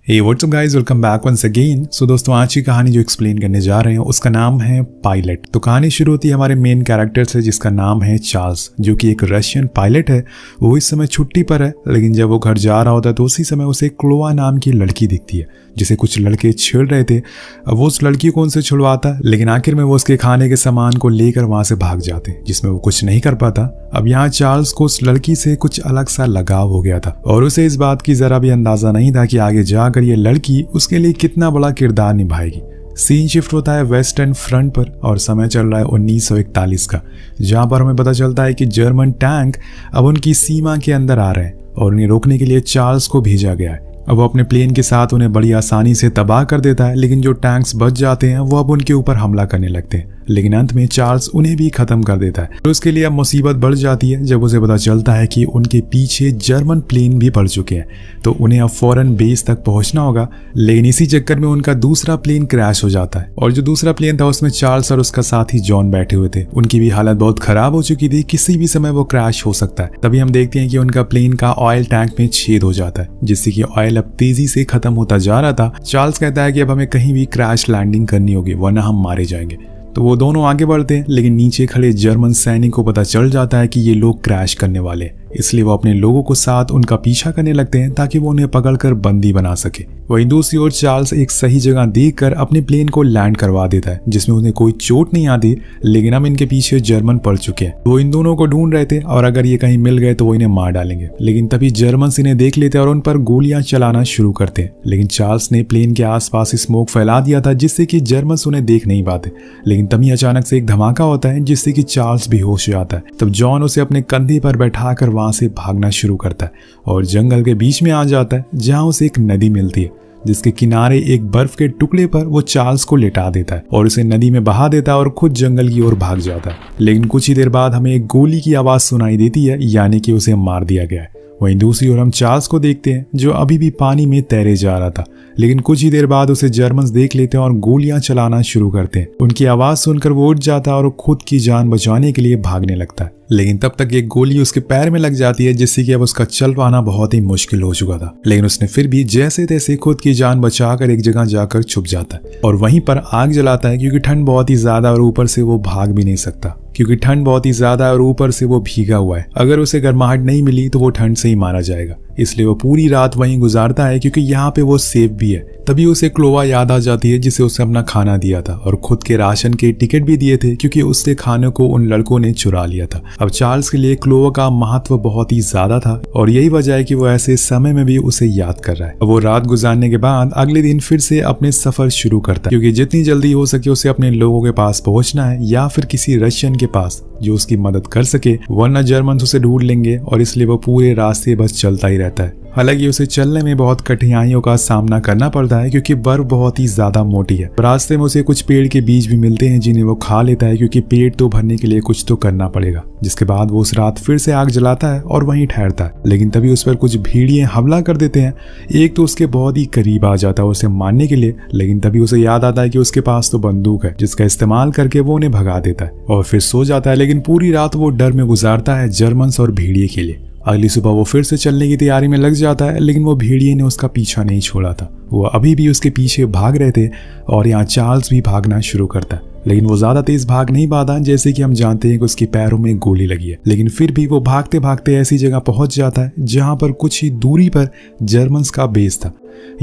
हे WhatsApp guys, welcome back once again. So दोस्तों, आज की कहानी जो एक्सप्लेन करने जा रहे हैं उसका नाम है पायलट। तो कहानी शुरू होती है हमारे मेन कैरेक्टर से जिसका नाम है चार्ल्स, जो कि एक रशियन पायलट है। वो इस समय छुट्टी पर है, लेकिन जब वो घर जा रहा होता है तो उसी समय उसे क्लोआ नाम की लड़की दिखती है जिसे कुछ लड़के छेड़ रहे थे। अब वो उस लड़की को उनसे छुड़वाता, लेकिन आखिर में वो उसके खाने के सामान को लेकर वहां से भाग जाते, जिसमें वो कुछ नहीं कर पाता। अब यहाँ चार्ल्स को उस लड़की से कुछ अलग सा लगाव हो गया था और उसे इस बात की जरा भी अंदाजा नहीं था कि आगे जाकर ये लड़की उसके लिए कितना बड़ा किरदार निभाएगी। सीन शिफ्ट होता है वेस्टर्न फ्रंट पर और समय चल रहा है 1941 का, जहां पर हमें पता चलता है कि जर्मन टैंक अब उनकी सीमा के अंदर आ रहे हैं और उन्हें रोकने के लिए चार्ल्स को भेजा गया है। अब वो अपने प्लेन के साथ उन्हें बड़ी आसानी से तबाह कर देता है, लेकिन जो टैंक्स बच जाते हैं वो अब उनके ऊपर हमला करने लगते हैं, लेकिन अंत में चार्ल्स उन्हें भी खत्म कर देता है। तो उसके लिए अब मुसीबत बढ़ जाती है जब उसे पता चलता है कि उनके पीछे जर्मन प्लेन भी पड़ चुके हैं, तो उन्हें अब फौरन बेस तक पहुंचना होगा। लेकिन इसी चक्कर में उनका दूसरा प्लेन क्रैश हो जाता है और जो दूसरा प्लेन था उसमें चार्ल्स और उसका साथी जॉन बैठे हुए थे। उनकी भी हालत बहुत खराब हो चुकी थी, किसी भी समय वो क्रैश हो सकता है। तभी हम देखते हैं कि उनका प्लेन का ऑयल टैंक में छेद हो जाता है, जिससे कि ऑयल अब तेजी से खत्म होता जा रहा था। चार्ल्स कहता है कि अब हमें कहीं भी क्रैश लैंडिंग करनी होगी वरना हम मारे जाएंगे। तो वो दोनों आगे बढ़ते हैं, लेकिन नीचे खड़े जर्मन सैनिक को पता चल जाता है कि ये लोग क्रैश करने वाले हैं, इसलिए वो अपने लोगों को साथ उनका पीछा करने लगते हैं ताकि वो उन्हें पकड़कर बंदी बना सके। वहीं दूसरी ओर चार्ल्स एक सही जगह देखकर अपने प्लेन को लैंड करवा देता है, जिसमें उन्हें कोई चोट नहीं आती, लेकिन अब इनके पीछे जर्मन पड़ चुके हैं। वो इन दोनों को ढूंढ रहे थे और अगर ये कहीं मिल गए तो वो इन्हें मार डालेंगे, लेकिन तभी जर्मन इन्हें देख लेते हैं और उन पर गोलियां चलाना शुरू करते हैं। लेकिन चार्ल्स ने प्लेन के आसपास स्मोक फैला दिया था जिससे कि जर्मन उन्हें देख नहीं पाते। लेकिन तभी अचानक से एक धमाका होता है जिससे कि चार्ल्स बेहोश हो जाता है। तब जॉन उसे अपने कंधे पर बैठाकर वहां से भागना शुरू करता है और जंगल के बीच में आ जाता है, जहां उसे एक नदी मिलती है जिसके किनारे एक बर्फ के टुकड़े पर वो चार्ल्स को लिटा देता है और उसे नदी में बहा देता है और खुद जंगल की ओर भाग जाता है। लेकिन कुछ ही देर बाद हमें एक गोली की आवाज सुनाई देती है, यानी कि उसे मार दिया गया है। वहीं दूसरी ओर हम चार्ल्स को देखते हैं जो अभी भी पानी में तैरे जा रहा था, लेकिन कुछ ही देर बाद उसे जर्मन्स देख लेते हैं और गोलियां चलाना शुरू करते हैं। उनकी आवाज सुनकर वो उठ जाता है और खुद की जान बचाने के लिए भागने लगता है, लेकिन तब तक एक गोली उसके पैर में लग जाती है जिससे कि अब उसका चल पाना बहुत ही मुश्किल हो चुका था। लेकिन उसने फिर भी जैसे तैसे खुद की जान बचाकर एक जगह जाकर छुप जाता है और वहीं पर आग जलाता है, क्योंकि ठंड बहुत ही ज्यादा और ऊपर से वो भाग भी नहीं सकता, क्योंकि ठंड बहुत ही ज्यादा और ऊपर से वो भीगा हुआ है। अगर उसे गर्माहट नहीं मिली तो वो ठंड से ही मारा जाएगा, इसलिए वो पूरी रात वहीं गुजारता है क्योंकि यहाँ पे वो सेफ भी है। तभी उसे क्लोआ याद आ जाती है जिसे उसे अपना खाना दिया था और खुद के राशन के टिकट भी दिए थे, क्योंकि उससे खाने को उन लड़कों ने चुरा लिया था। अब चार्ल्स के लिए क्लोआ का महत्व बहुत ही ज्यादा था और यही वजह है कि वो ऐसे समय में भी उसे याद कर रहा है। वो रात गुजारने के बाद अगले दिन फिर से अपने सफर शुरू करता है, क्योंकि जितनी जल्दी हो सके उसे अपने लोगों के पास पहुंचना है या फिर किसी रशियन के पास जो उसकी मदद कर सके, वरना जर्मन उसे ढूंढ लेंगे। और इसलिए वो पूरे रास्ते बस चलता ही रहता है। हालांकि उसे चलने में बहुत कठिनाइयों का सामना करना पड़ता है क्योंकि बर्फ बहुत ही ज्यादा मोटी है। रास्ते में उसे कुछ पेड़ के बीज भी मिलते हैं जिन्हें वो खा लेता है, क्योंकि पेट तो भरने के लिए कुछ तो करना पड़ेगा। जिसके बाद वो उस रात फिर से आग जलाता है और वहीं ठहरता है, लेकिन तभी उस पर कुछ भेड़िए हमला कर देते हैं। एक तो उसके बहुत ही करीब आ जाता है उसे मारने के लिए, लेकिन तभी उसे याद आता है कि उसके पास तो बंदूक है, जिसका इस्तेमाल करके वो उन्हें भगा देता है और फिर सो जाता है। लेकिन पूरी रात वो डर में गुजारता है जर्मन्स और भेड़िए के लिए। अगली सुबह वो फिर से चलने की तैयारी में लग जाता है, लेकिन वो भेड़िए ने उसका पीछा नहीं छोड़ा था। वो अभी भी उसके पीछे भाग रहे थे और यहाँ चार्ल्स भी भागना शुरू करता है, लेकिन वो ज्यादा तेज भाग नहीं पाता, जैसे कि हम जानते हैं कि उसके पैरों में गोली लगी है। लेकिन फिर भी वो भागते भागते ऐसी जगह पहुंच जाता है जहां पर कुछ ही दूरी पर जर्मन्स का बेस था,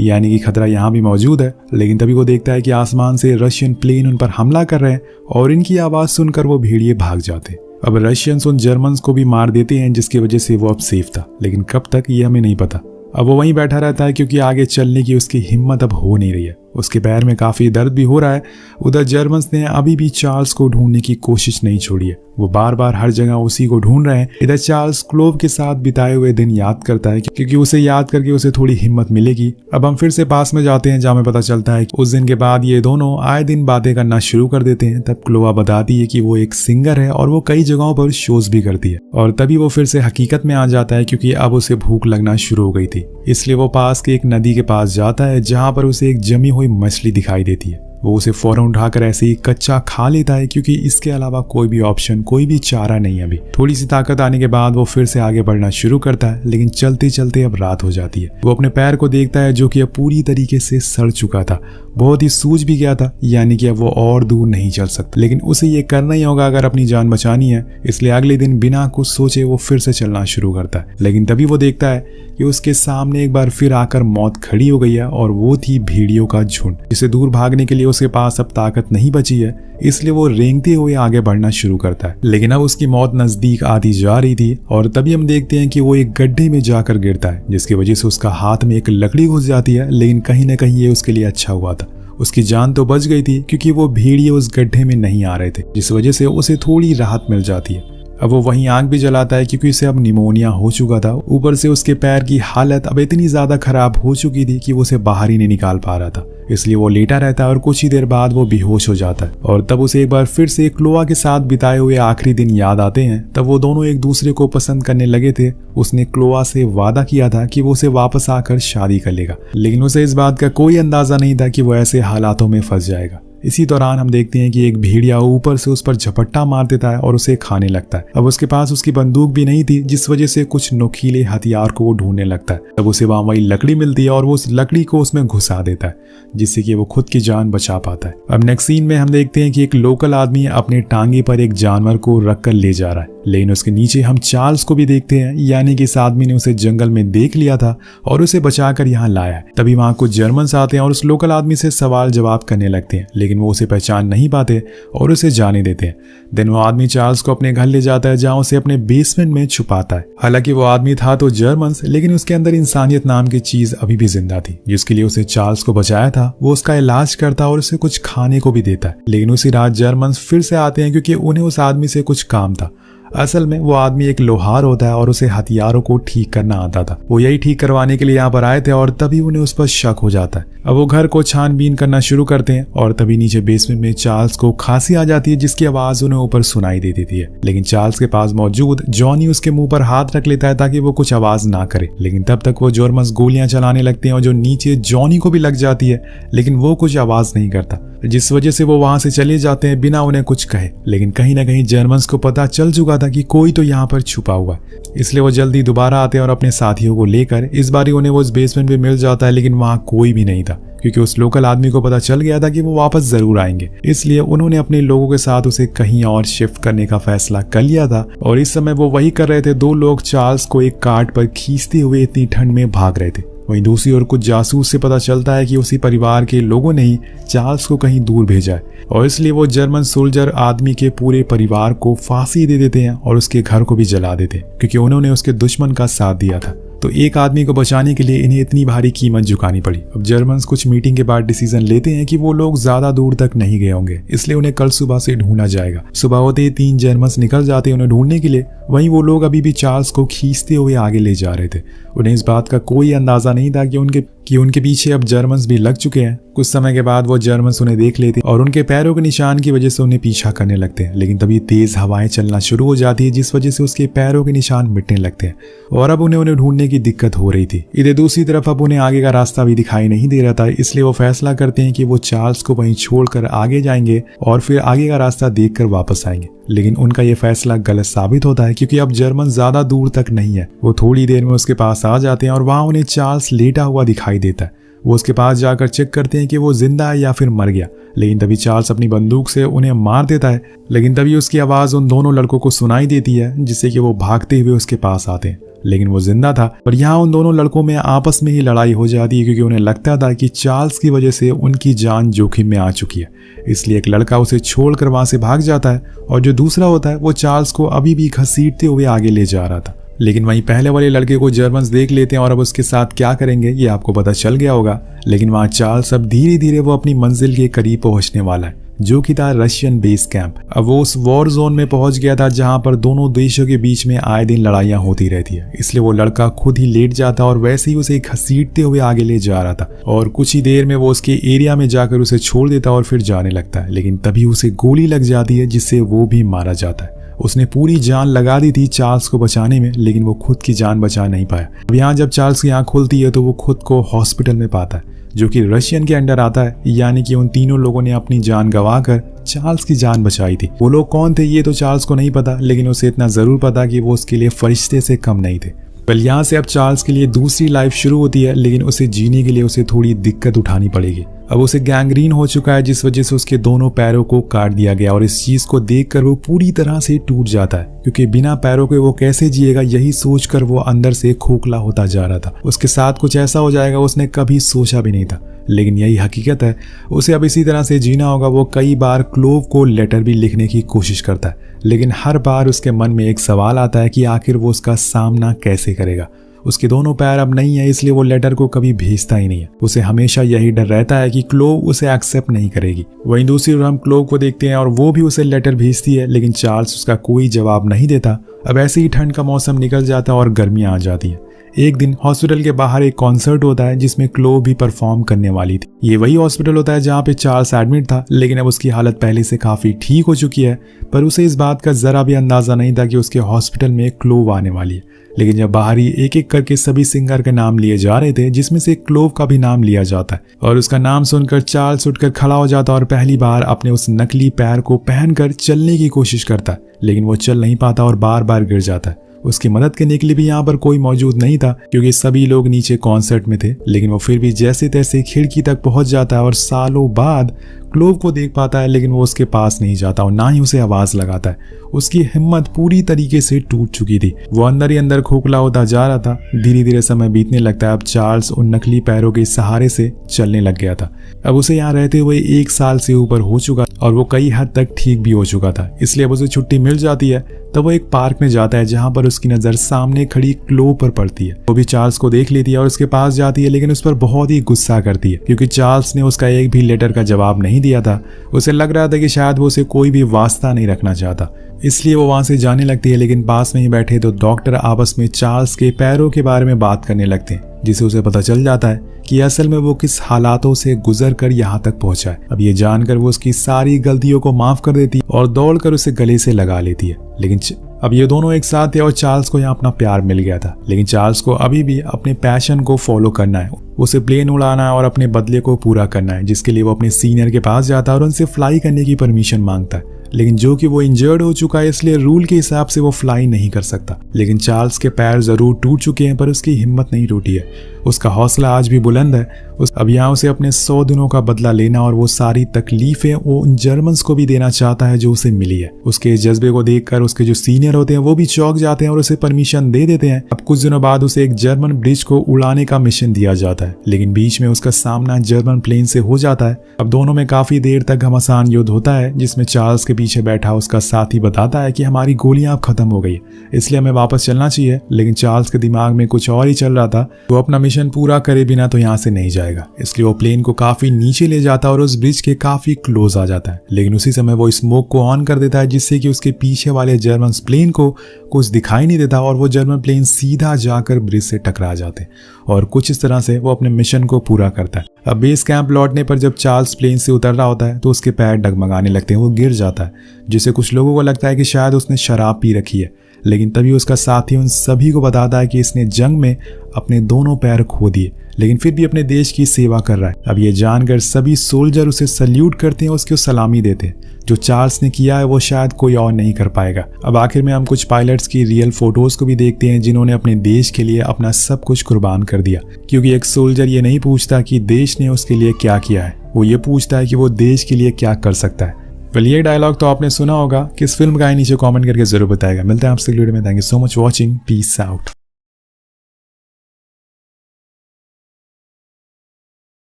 यानी कि खतरा यहाँ भी मौजूद है। लेकिन तभी वो देखता है कि आसमान से रशियन प्लेन उन पर हमला कर रहे हैं और इनकी आवाज सुनकर वो भेड़िए भाग जाते हैं। अब रशियंस उन जर्मन्स को भी मार देते हैं, जिसकी वजह से वो अब सेफ था, लेकिन कब तक ये हमें नहीं पता। अब वो वहीं बैठा रहता है क्योंकि आगे चलने की उसकी हिम्मत अब हो नहीं रही है। उसके पैर में काफी दर्द भी हो रहा है। उधर जर्मन्स ने अभी भी चार्ल्स को ढूंढने की कोशिश नहीं छोड़ी है, वो बार बार हर जगह उसी को ढूंढ रहे हैं। इधर चार्ल्स क्लोव के साथ बिताए हुए दिन याद करता है, क्योंकि उसे याद करके उसे थोड़ी हिम्मत मिलेगी। अब हम फिर से पास में जाते हैं जहाँ में पता चलता है कि उस दिन के बाद ये दोनों आए दिन बातें करना शुरू कर देते हैं। तब क्लोवा बताती है कि वो एक सिंगर है और वो कई जगहों पर शोज भी करती है, और तभी वो फिर से हकीकत में आ जाता है क्योंकि अब उसे भूख लगना शुरू हो गई थी। इसलिए वो पास के एक नदी के पास जाता है जहाँ पर उसे एक जमी हुई मछली दिखाई देती है वो उसे फौरन उठाकर ऐसे ही कच्चा खा लेता है, क्योंकि इसके अलावा कोई भी ऑप्शन, कोई भी चारा नहीं है अभी। थोड़ी सी ताकत आने के बाद वो फिर से आगे बढ़ना शुरू करता है, लेकिन चलते चलते अब रात हो जाती है। वो अपने पैर को देखता है जो कि अब पूरी तरीके से सड़ चुका था, बहुत ही सूज भी गया था, यानी कि अब वो और दूर नहीं चल सकता। लेकिन उसे ये करना ही होगा अगर अपनी जान बचानी है, इसलिए अगले दिन बिना कुछ सोचे वो फिर से चलना शुरू करता है। लेकिन तभी वो देखता है कि उसके सामने एक बार फिर आकर मौत खड़ी हो गई है, और वो थी भेड़ियों का झुंड, जिसे दूर भागने के लिए उसके पास अब ताकत नहीं बची है, इसलिए वो रेंगते हुए आगे बढ़ना शुरू करता है। लेकिन अब उसकी मौत नजदीक आती जा रही थी, और तभी हम देखते हैं कि वो एक गड्ढे में जाकर गिरता है, जिसकी वजह से उसका हाथ में एक लकड़ी घुस जाती है। लेकिन कहीं ना कहीं ये उसके लिए अच्छा हुआ था, उसकी जान तो बच गई थी, क्योंकि वो भेड़िए उस गड्ढे में नहीं आ रहे थे, जिस वजह से उसे थोड़ी राहत मिल जाती है। अब वो वहीं आग भी जलाता है, क्योंकि उसे अब निमोनिया हो चुका था। ऊपर से उसके पैर की हालत अब इतनी ज्यादा खराब हो चुकी थी कि वो उसे बाहर ही नहीं निकाल पा रहा था, इसलिए वो लेटा रहता है और कुछ ही देर बाद वो बेहोश हो जाता है। और तब उसे एक बार फिर से क्लोआ के साथ बिताए हुए आखिरी दिन याद आते हैं। तब वो दोनों एक दूसरे को पसंद करने लगे थे। उसने क्लोआ से वादा किया था कि वो उसे वापस आकर शादी कर लेगा, लेकिन उसे इस बात का कोई अंदाजा नहीं था कि वो ऐसे हालातों में फंस जाएगा। इसी दौरान हम देखते हैं कि एक भेड़िया ऊपर से उस पर झपट्टा मार देता है और उसे खाने लगता है। अब उसके पास उसकी बंदूक भी नहीं थी, जिस वजह से कुछ नुकीले हथियार को वो ढूंढने लगता है। तब उसे वहां वही लकड़ी मिलती है और वो उस लकड़ी को उसमें घुसा देता है, जिससे कि वो खुद की जान बचा पाता है। अब नेक्स्ट सीन में हम देखते हैं कि एक लोकल आदमी अपने टांगे पर एक जानवर को रख कर ले जा रहा है, लेकिन उसके नीचे हम चार्ल्स को भी देखते हैं, यानी कि इस आदमी ने उसे जंगल में देख लिया था और उसे बचाकर यहाँ लाया है। तभी वहां कुछ जर्मन्स आते हैं और उस लोकल आदमी से सवाल जवाब करने लगते हैं, लेकिन वो उसे पहचान नहीं पाते और उसे जाने देते हैं। देन वो आदमी चार्ल्स को अपने घर ले जाता है, जहां उसे अपने बेसमेंट में छुपाता है। हालांकि वो आदमी था तो जर्मन्स, लेकिन उसके अंदर इंसानियत नाम की चीज अभी भी जिंदा थी, जिसके लिए उसे चार्ल्स को बचाया था। वो उसका इलाज करता और उसे कुछ खाने को भी देता है। लेकिन उसी रात जर्मन्स फिर से आते हैं, क्योंकि उन्हें उस आदमी से कुछ काम था। असल में वो आदमी एक लोहार होता है और उसे हथियारों को ठीक करना आता था। वो यही ठीक करवाने के लिए यहाँ पर आए थे और तभी उन्हें उस पर शक हो जाता है। अब वो घर को छानबीन करना शुरू करते हैं और तभी नीचे बेसमेंट में चार्ल्स को खांसी आ जाती है, जिसकी आवाज उन्हें ऊपर सुनाई दे देती है। लेकिन चार्ल्स के पास मौजूद जॉनी उसके मुंह पर हाथ रख लेता है ताकि वो कुछ आवाज ना करे। लेकिन तब तक वो जर्मन्स गोलियां चलाने लगते हैं और जो नीचे जॉनी को भी लग जाती है, लेकिन वो कुछ आवाज नहीं करता, जिस वजह से वो वहां से चले जाते हैं बिना उन्हें कुछ कहे। लेकिन कहीं ना कहीं जर्मन्स को पता चल चुका था कि कोई तो यहाँ पर छुपा हुआ है, इसलिए वो जल्दी दोबारा आते हैं और अपने साथियों को लेकर। इस बार उन्हें वो उस बेसमेंट में मिल जाता है, लेकिन वहां कोई भी नहीं था, क्योंकि उस लोकल आदमी को पता चल गया था कि वो वापस जरूर आएंगे। इसलिए उन्होंने अपने लोगों के साथ उसे कहीं और शिफ्ट करने का फैसला कर लिया था। और इस समय वो वही कर रहे थे। दो लोग चार्ल्स को एक कार्ट पर खींचते हुए इतनी ठंड में भाग रहे थे। वहीं दूसरी ओर कुछ जासूस से पता चलता है कि उसी परिवार के लोगों ने ही चार्ल्स को कहीं दूर भेजा है, और इसलिए वो जर्मन सोल्जर आदमी के पूरे परिवार को फांसी दे देते हैं और उसके घर को भी जला देते हैं, क्योंकि उन्होंने उसके दुश्मन का साथ दिया था। तो एक आदमी को बचाने के लिए इन्हें इतनी भारी कीमत चुकानी पड़ी। अब जर्मन्स कुछ मीटिंग के बाद डिसीजन लेते हैं कि वो लोग ज्यादा दूर तक नहीं गए होंगे, इसलिए उन्हें कल सुबह से ढूंढा जाएगा। सुबह होते ही 3 जर्मन्स निकल जाते हैं उन्हें ढूंढने के लिए। वहीं वो लोग अभी भी चार्ल्स को खींचते हुए आगे ले जा रहे थे। उन्हें इस बात का कोई अंदाजा नहीं था कि उनके पीछे अब जर्मन्स भी लग चुके हैं। कुछ समय के बाद वो जर्मन्स उन्हें देख लेते और उनके पैरों के निशान की वजह से उन्हें पीछा करने लगते हैं। लेकिन तभी तेज हवाएं चलना शुरू हो जाती है, जिस वजह से उसके पैरों के निशान मिटने लगते हैं और अब उन्हें ढूंढने की दिक्कत हो रही थी। इधर दूसरी तरफ अब उन्हें आगे का रास्ता भी दिखाई नहीं दे रहा था, इसलिए वो फैसला करते हैं कि वो चार्ल्स को वहीं छोड़कर आगे जाएंगे और फिर आगे का रास्ता देखकर वापस आएंगे। लेकिन उनका ये फैसला गलत साबित होता है, क्योंकि अब जर्मन ज्यादा दूर तक नहीं है। वो थोड़ी देर में उसके पास आ जाते हैं और वहां उन्हें चार्ल्स लेटा हुआ दिखाई देता है। वो उसके पास जाकर चेक करते हैं कि वो जिंदा है या फिर मर गया। लेकिन तभी चार्ल्स अपनी बंदूक से उन्हें मार देता है। लेकिन तभी उसकी आवाज उन दोनों लड़कों को सुनाई देती है, जिससे कि वो भागते हुए उसके पास आते हैं। लेकिन वो जिंदा था। पर यहाँ उन दोनों लड़कों में आपस में ही लड़ाई हो जाती है, क्योंकि उन्हें लगता था कि चार्ल्स की वजह से उनकी जान जोखिम में आ चुकी है। इसलिए एक लड़का उसे छोड़कर वहां से भाग जाता है और जो दूसरा होता है वो चार्ल्स को अभी भी घसीटते हुए आगे ले जा रहा था। लेकिन वहीं पहले वाले लड़के को जर्मन्स देख लेते हैं और अब उसके साथ क्या करेंगे ये आपको पता चल गया होगा। लेकिन वहां चार्ल्स अब धीरे धीरे वो अपनी मंजिल के करीब पहुंचने वाला है, जो कि था रशियन बेस कैंप। अब वो उस वॉर जोन में पहुंच गया था जहां पर दोनों देशों के बीच में आए दिन लड़ाइयां होती रहती है। इसलिए वो लड़का खुद ही लेट जाता और वैसे ही उसे घसीटते हुए आगे ले जा रहा था और कुछ ही देर में वो उसके एरिया में जाकर उसे छोड़ देता और फिर जाने लगता है। लेकिन तभी उसे गोली लग जाती है, जिससे वो भी मारा जाता है। उसने पूरी जान लगा दी थी चार्ल्स को बचाने में, लेकिन वो खुद की जान बचा नहीं पाया। अब यहाँ जब चार्ल्स की आंख खुलती है तो वो खुद को हॉस्पिटल में पाता है, जो कि रशियन के अंडर आता है, यानी कि उन तीनों लोगों ने अपनी जान गंवाकर चार्ल्स की जान बचाई थी। वो लोग कौन थे ये तो चार्ल्स को नहीं पता, लेकिन उसे इतना जरूर पता कि वो उसके लिए फरिश्ते से कम नहीं थे। यहाँ से अब चार्ल्स के लिए दूसरी लाइफ शुरू होती है, लेकिन उसे जीने के लिए उसे थोड़ी दिक्कत उठानी पड़ेगी। अब उसे गैंग्रीन हो चुका है, जिस वजह से उसके दोनों पैरों को काट दिया गया और इस चीज को देखकर वो पूरी तरह से टूट जाता है, क्योंकि बिना पैरों के वो कैसे जिएगा यही सोचकर वो अंदर से खोखला होता जा रहा था। उसके साथ कुछ ऐसा हो जाएगा उसने कभी सोचा भी नहीं था, लेकिन यही हकीकत है। उसे अब इसी तरह से जीना होगा। वो कई बार क्लोव को लेटर भी लिखने की कोशिश करता है, लेकिन हर बार उसके मन में एक सवाल आता है कि आखिर वो उसका सामना कैसे करेगा। उसके दोनों पैर अब नहीं है, इसलिए वो लेटर को कभी भेजता ही नहीं है। उसे हमेशा यही डर रहता है कि क्लोव उसे एक्सेप्ट नहीं करेगी। वहीं दूसरी ओर हम क्लोव को देखते हैं और वो भी उसे लेटर भेजती है, लेकिन चार्ल्स उसका कोई जवाब नहीं देता। अब ऐसे ही ठंड का मौसम निकल जाता है और गर्मियां आ जाती है। एक दिन हॉस्पिटल के बाहर एक कॉन्सर्ट होता है जिसमें क्लोव भी परफॉर्म करने वाली थी। ये वही हॉस्पिटल होता है जहाँ पे चार्ल्स एडमिट था, लेकिन अब उसकी हालत पहले से काफी ठीक हो चुकी है। पर उसे इस बात का जरा भी अंदाजा नहीं था कि उसके हॉस्पिटल में क्लोव आने वाली है। लेकिन जब बाहर ही एक एक करके सभी सिंगर के नाम लिए जा रहे थे, जिसमें से क्लोव का भी नाम लिया जाता है, और उसका नाम सुनकर चार्ल्स उठकर खड़ा हो जाता और पहली बार अपने उस नकली पैर को पहनकर चलने की कोशिश करता है, लेकिन वो चल नहीं पाता और बार बार गिर जाता है। उसकी मदद करने के लिए भी यहाँ पर कोई मौजूद नहीं था, क्योंकि सभी लोग नीचे कॉन्सर्ट में थे। लेकिन वो फिर भी जैसे तैसे खिड़की तक पहुंच जाता है और सालों बाद क्लोव को देख पाता है, लेकिन वो उसके पास नहीं जाता और ना ही उसे आवाज लगाता है। उसकी हिम्मत पूरी तरीके से टूट चुकी थी। वो अंदर ही अंदर खोखला होता जा रहा था। धीरे धीरे समय बीतने लगता है। अब चार्ल्स उन नकली पैरों के सहारे से चलने लग गया था। अब उसे यहाँ रहते हुए 1 साल से ऊपर हो चुका और वो कई हद तक ठीक भी हो चुका था। इसलिए अब उसे छुट्टी मिल जाती है। तब वो एक पार्क में जाता है जहाँ पर उसकी नजर सामने खड़ी क्लोव पर पड़ती है। वो भी चार्ल्स को देख लेती है और उसके पास जाती है, लेकिन उस पर बहुत ही गुस्सा करती है, क्योंकि चार्ल्स ने उसका एक भी लेटर का जवाब नहीं दिया था। उसे लग रहा था कि शायद वो उसे कोई भी वास्ता नहीं रखना चाहता, इसलिए वो वहां से जाने लगती है। लेकिन पास में ही बैठे तो डॉक्टर आपस में चार्ल्स के पैरों के बारे में बात करने लगते हैं, जिसे उसे पता चल जाता है कि असल में वो किस हालातों से गुजर कर यहाँ तक पहुंचा है। अब ये जानकर वो उसकी सारी गलतियों को माफ कर देती है और दौड़कर उसे गले से लगा लेती है। लेकिन अब ये दोनों एक साथ थे और चार्ल्स को यहाँ अपना प्यार मिल गया था। लेकिन चार्ल्स को अभी भी अपने पैशन को फॉलो करना है, उसे प्लेन उड़ाना है और अपने बदले को पूरा करना है, जिसके लिए वो अपने सीनियर के पास जाता है और उनसे फ्लाई करने की परमिशन मांगता है। लेकिन जो कि वो इंजर्ड हो चुका है, इसलिए रूल के हिसाब से वो फ्लाई नहीं कर सकता। लेकिन चार्ल्स के पैर जरूर टूट चुके हैं, पर उसकी हिम्मत नहीं टूटी है। उसका हौसला आज भी बुलंद है। अब यहाँ उसे अपने 100 दिनों का बदला लेना और वो सारी तकलीफें वो उन जर्मन्स को भी देना चाहता है जो उसे मिली है। उसके जज्बे को देखकर उसके जो सीनियर होते हैं वो भी चौंक जाते हैं और उसे परमिशन दे देते हैं। अब कुछ दिनों बाद उसे एक जर्मन ब्रिज को उड़ाने का मिशन दिया जाता है, लेकिन बीच में उसका सामना जर्मन प्लेन से हो जाता है। अब दोनों में काफी देर तक घमासान युद्ध होता है, जिसमें चार्ल्स के पीछे बैठा उसका साथी बताता है कि हमारी गोलियां अब खत्म हो गई, इसलिए हमें वापस चलना चाहिए। लेकिन चार्ल्स के दिमाग में कुछ और ही चल रहा था। वो अपना मिशन पूरा करे बिना तो यहाँ से नहीं जाएगा, इसलिए वो प्लेन को काफी नीचे ले जाता है और उस ब्रिज के काफी क्लोज आ जाता है। लेकिन उसी समय वो स्मोक को ऑन कर देता है, जिससे कि उसके पीछे वाले जर्मन प्लेन को कुछ दिखाई नहीं देता और वो जर्मन प्लेन सीधा जाकर ब्रिज से टकरा जाते हैं और कुछ इस तरह से वो अपने मिशन को पूरा करता है। अब बेस कैंप लौटने पर जब चार्ल्स प्लेन से उतर रहा होता है तो उसके पैर डगमगाने लगते हैं, वो गिर जाता है, जिससे कुछ लोगों को लगता है कि शायद उसने शराब पी रखी है। लेकिन तभी उसका साथी उन सभी को बताता है कि इसने जंग में अपने दोनों पैर खो दिए, लेकिन फिर भी अपने देश की सेवा कर रहा है। अब ये जानकर सभी सोल्जर उसे सल्यूट करते हैं, उसको सलामी देते हैं। जो चार्ल्स ने किया है वो शायद कोई और नहीं कर पाएगा। अब आखिर में हम कुछ पायलट्स की रियल फोटोज को भी देखते हैं, जिन्होंने अपने देश के लिए अपना सब कुछ कुर्बान कर दिया। क्योंकि एक सोल्जर ये नहीं पूछता कि देश ने उसके लिए क्या किया है, वो ये पूछता है कि वो देश के लिए क्या कर सकता है। वेल, ये डायलॉग तो आपने सुना होगा। किस फिल्म का है नीचे कमेंट करके जरूर बताएगा। मिलते हैं आपसे वीडियो में। Thank you so much watching. Peace out.